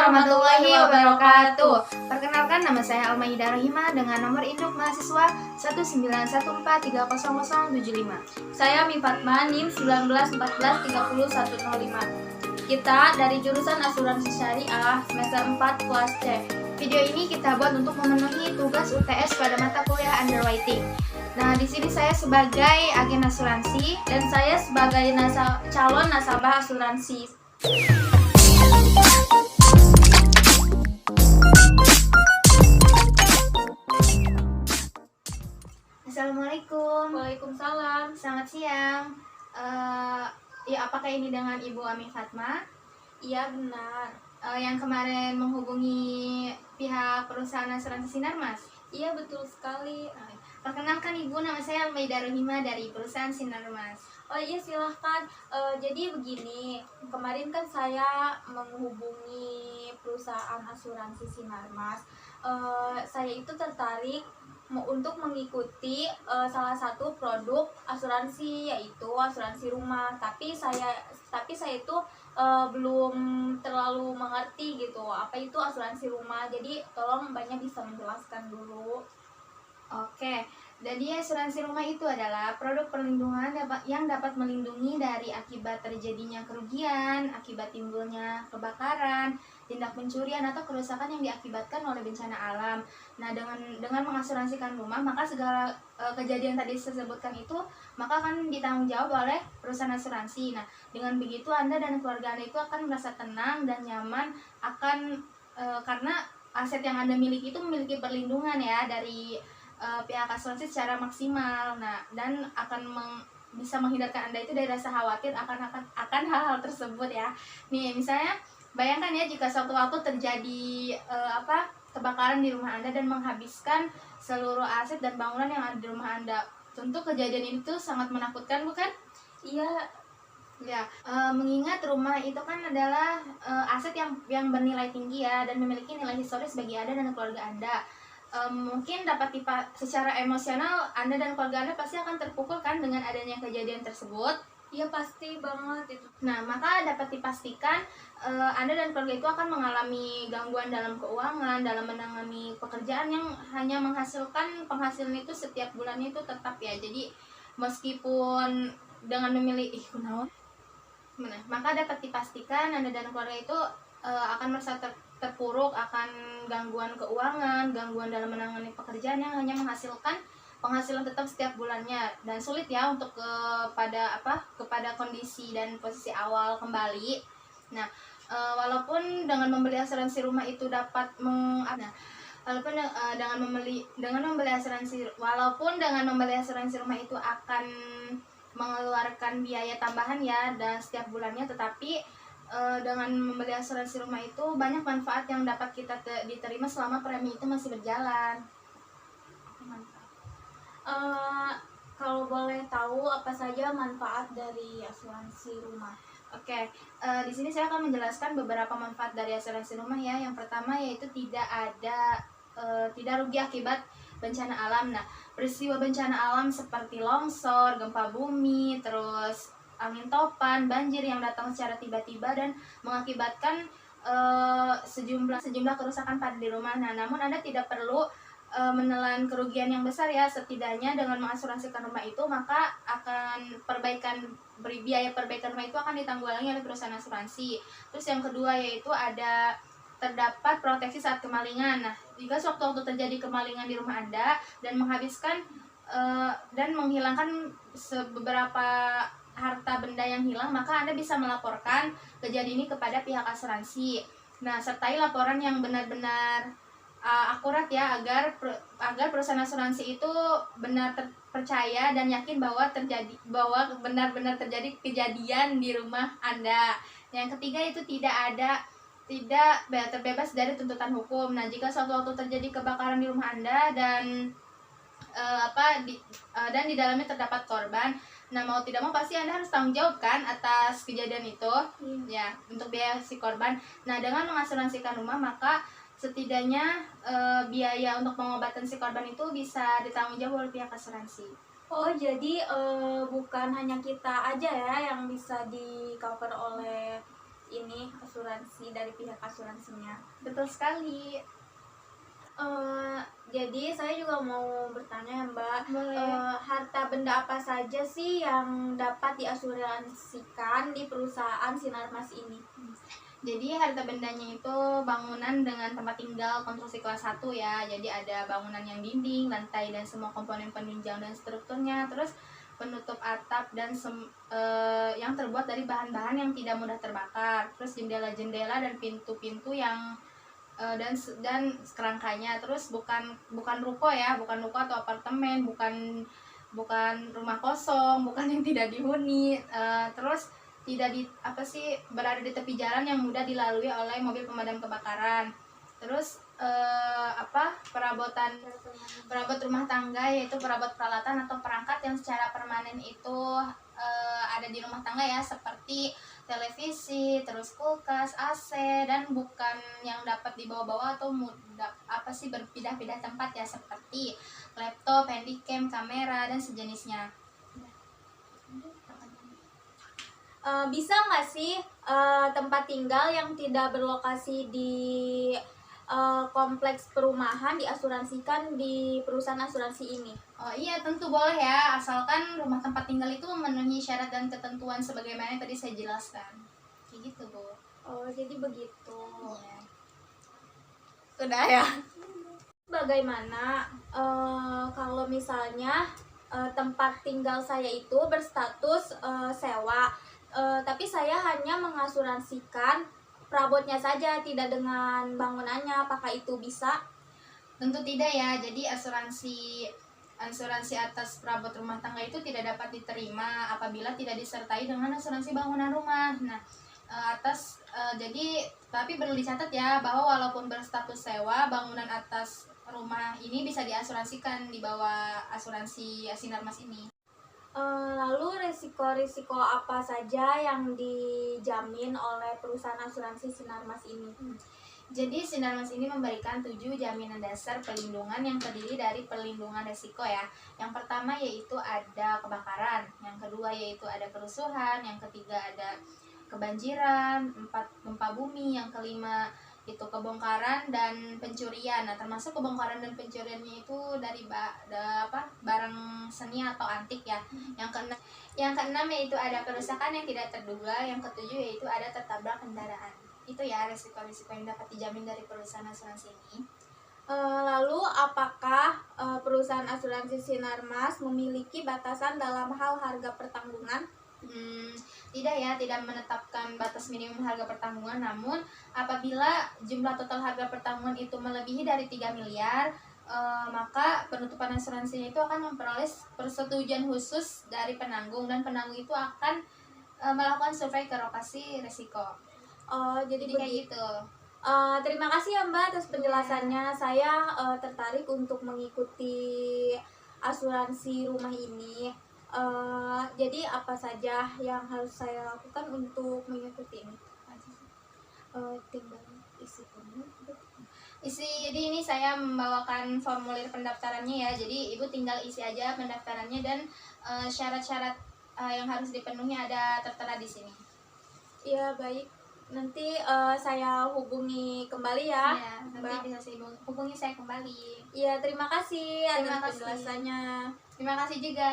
warahmatullahi wabarakatuh. Perkenalkan, nama saya Almaida Rahima dengan nomor induk mahasiswa 191430075. Saya Mifatma, NIM 1914300105. Kita dari jurusan Asuransi Syariah semester 4 kelas C. Video ini kita buat untuk memenuhi tugas UTS pada mata kuliah underwriting. Nah, di sini saya sebagai agen asuransi Dan saya sebagai calon nasabah asuransi. Assalamualaikum. Waalaikumsalam. Selamat siang. Ya, apakah ini dengan Ibu Ami Fatma? Iya benar. Yang kemarin menghubungi pihak perusahaan asuransi Sinarmas? Iya betul sekali. Perkenalkan Ibu, nama saya Almaida Rahima dari perusahaan Sinarmas. Oh iya silahkan. Jadi begini, kemarin kan saya menghubungi perusahaan asuransi Sinarmas. Saya itu tertarik untuk mengikuti salah satu produk asuransi, yaitu asuransi rumah. Tapi saya itu belum terlalu mengerti gitu apa itu asuransi rumah. Jadi tolong Mbaknya bisa menjelaskan dulu. Oke, jadi asuransi rumah itu adalah produk perlindungan yang dapat melindungi dari akibat terjadinya kerugian, akibat timbulnya kebakaran, tindak pencurian atau kerusakan yang diakibatkan oleh bencana alam. Nah, dengan mengasuransikan rumah, maka segala kejadian tadi disebutkan itu maka akan ditanggung jawab oleh perusahaan asuransi. Nah, dengan begitu Anda dan keluarga Anda itu akan merasa tenang dan nyaman karena aset yang Anda miliki itu memiliki perlindungan ya dari pihak asuransi secara maksimal. Nah, dan akan bisa menghindarkan Anda itu dari rasa khawatir akan hal-hal tersebut ya. Nih, misalnya bayangkan ya jika sewaktu-waktu terjadi kebakaran di rumah Anda dan menghabiskan seluruh aset dan bangunan yang ada di rumah Anda. Tentu kejadian ini tuh sangat menakutkan, bukan? Iya. Ya, mengingat rumah itu kan adalah aset yang bernilai tinggi ya dan memiliki nilai historis bagi Anda dan keluarga Anda. Mungkin secara emosional Anda dan keluarga Anda pasti akan terpukul kan dengan adanya kejadian tersebut. Iya pasti banget itu. Nah, maka dapat dipastikan Anda dan keluarga itu akan mengalami gangguan dalam keuangan, dalam menangani pekerjaan yang hanya menghasilkan penghasilan itu setiap bulannya itu tetap ya. Jadi meskipun dengan memilih maka dapat dipastikan Anda dan keluarga itu akan merasa terpuruk akan gangguan keuangan, gangguan dalam menangani pekerjaan yang hanya menghasilkan penghasilan tetap setiap bulannya dan sulit ya untuk kepada kondisi dan posisi awal kembali. Nah, walaupun dengan membeli asuransi rumah itu dapat dengan membeli asuransi rumah itu akan mengeluarkan biaya tambahan ya dan setiap bulannya, tetapi dengan membeli asuransi rumah itu banyak manfaat yang dapat kita diterima selama premi itu masih berjalan. Kalau boleh tahu apa saja manfaat dari asuransi rumah? Oke, di sini saya akan menjelaskan beberapa manfaat dari asuransi rumah ya. Yang pertama yaitu tidak rugi akibat bencana alam. Nah, peristiwa bencana alam seperti longsor, gempa bumi, terus angin topan, banjir yang datang secara tiba-tiba dan mengakibatkan sejumlah kerusakan pada di rumah. Nah, namun Anda tidak perlu menelan kerugian yang besar ya. Setidaknya dengan mengasuransikan rumah itu maka akan biaya perbaikan rumah itu akan ditanggulangi oleh perusahaan asuransi. Terus yang kedua yaitu terdapat proteksi saat kemalingan. Nah, jika sewaktu-waktu terjadi kemalingan di rumah Anda dan menghabiskan dan menghilangkan beberapa harta benda yang hilang, maka Anda bisa melaporkan kejadian ini kepada pihak asuransi. Nah, sertai laporan yang benar-benar akurat ya agar perusahaan asuransi itu benar terpercaya dan yakin bahwa benar-benar terjadi kejadian di rumah Anda. Yang ketiga itu tidak terbebas dari tuntutan hukum. Nah, jika suatu waktu terjadi kebakaran di rumah Anda dan di dalamnya terdapat korban, nah mau tidak mau pasti Anda harus tanggung jawab kan atas kejadian itu ya untuk biaya si korban. Nah, dengan mengasuransikan rumah maka setidaknya biaya untuk pengobatan si korban itu bisa ditanggung jawab oleh pihak asuransi. Oh, jadi bukan hanya kita aja ya yang bisa di cover oleh ini asuransi dari pihak asuransinya. Betul sekali. Jadi saya juga mau bertanya ya Mbak, Boleh. harta benda apa saja sih yang dapat diasuransikan di perusahaan Sinarmas ini? Jadi harta bendanya itu bangunan dengan tempat tinggal konstruksi kelas 1 ya. Jadi ada bangunan yang dinding, lantai dan semua komponen penunjang dan strukturnya. Terus penutup atap dan yang terbuat dari bahan-bahan yang tidak mudah terbakar. Terus jendela-jendela dan pintu-pintu yang dan kerangkanya. Terus bukan ruko ya, bukan ruko atau apartemen, bukan rumah kosong, bukan yang tidak dihuni. Terus tidak berada di tepi jalan yang mudah dilalui oleh mobil pemadam kebakaran. Terus perabot rumah tangga, yaitu perabot peralatan atau perangkat yang secara permanen itu ada di rumah tangga ya, seperti televisi, terus kulkas, AC, dan bukan yang dapat dibawa-bawa atau berpindah-pindah tempat ya, seperti laptop, handycam, kamera dan sejenisnya. Bisa nggak sih tempat tinggal yang tidak berlokasi di kompleks perumahan diasuransikan di perusahaan asuransi ini? Oh iya, tentu boleh ya, asalkan rumah tempat tinggal itu memenuhi syarat dan ketentuan sebagaimana yang tadi saya jelaskan. Kayak gitu, Bu. Oh, jadi begitu. Iya. Sudah ya. Bagaimana kalau misalnya tempat tinggal saya itu berstatus sewa, tapi saya hanya mengasuransikan perabotnya saja, tidak dengan bangunannya, apakah itu bisa? Tentu tidak ya. Jadi asuransi atas perabot rumah tangga itu tidak dapat diterima apabila tidak disertai dengan asuransi bangunan rumah. Nah, tapi perlu dicatat ya bahwa walaupun berstatus sewa, bangunan atas rumah ini bisa diasuransikan di bawah asuransi Sinarmas ini. Lalu risiko-risiko apa saja yang dijamin oleh perusahaan asuransi Sinarmas ini? Jadi Sinarmas ini memberikan 7 jaminan dasar perlindungan yang terdiri dari perlindungan risiko ya. Yang pertama yaitu ada kebakaran, yang kedua yaitu ada kerusuhan, yang ketiga ada kebanjiran, 4 gempa bumi, yang kelima itu kebongkaran dan pencurian. Nah, termasuk kebongkaran dan pencuriannya itu dari barang seni atau antik ya. Yang keenam yaitu ada kerusakan yang tidak terduga, yang ketujuh yaitu ada tertabrak kendaraan. Itu ya risiko-risiko yang dapat dijamin dari perusahaan asuransi ini. Lalu apakah perusahaan asuransi Sinarmas memiliki batasan dalam hal harga pertanggungan? Tidak ya, tidak menetapkan batas minimum harga pertanggungan, namun apabila jumlah total harga pertanggungan itu melebihi dari 3 miliar, maka penutupan asuransinya itu akan memperoleh persetujuan khusus dari penanggung, dan penanggung itu akan melakukan survei ke lokasi risiko. Jadi kayak gitu. Terima kasih ya Mbak atas penjelasannya. Saya tertarik untuk mengikuti asuransi rumah ini. Jadi apa saja yang harus saya lakukan untuk mengikuti ini? Tinggal isi formulir. Jadi ini saya membawakan formulir pendaftarannya ya. Jadi Ibu tinggal isi aja pendaftarannya, dan syarat-syarat yang harus dipenuhi ada tertera di sini. Iya, baik. Nanti saya hubungi kembali ya. Iya, nanti bisa hubungi saya kembali. Iya, terima kasih atas penjelasannya. Terima kasih juga.